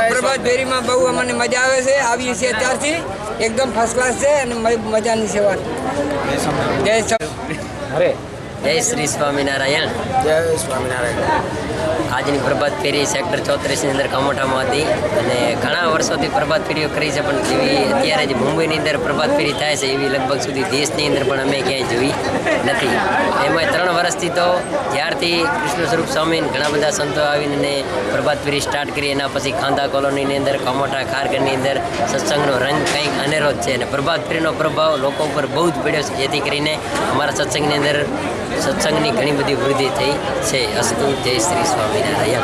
प्रभात फेरी में बहु अमने मजा आवे छे आवी छे त्यारथी एकदम फर्स्ट क्लास छे अने मजानी सेवा। जय श्री स्वामीनारायण। जय स्वामीनारायण। આજની પ્રભાત ફેરી સેક્ટર 34ની અંદર કમોઠામાં હતી અને ઘણા વર્ષોથી પ્રભાત ફેરીઓ કરી છે, પણ જેવી અત્યારે જે મુંબઈની અંદર પ્રભાત ફેરી થાય છે એવી લગભગ સુધી દેશની અંદર પણ અમે ક્યાંય જોઈ નથી। એમાં 3 વર્ષથી તો જ્યારથી કૃષ્ણ સ્વરૂપ સ્વામી ઘણા બધા સંતો આવીને પ્રભાત ફેરી સ્ટાર્ટ કરી, એના પછી ખાંધા કોલોનીની અંદર કમોઠા ખારગરની અંદર સત્સંગનો રંગ કંઈક અનેરો જ છે અને પ્રભાત ફેરીનો પ્રભાવ લોકો ઉપર બહુ જ પડ્યો છે, જેથી કરીને અમારા સત્સંગની અંદર સત્સંગની ઘણી બધી વૃદ્ધિ થઈ છે। અસ્તુ। જય શ્રી સ્વામિનારાયણ।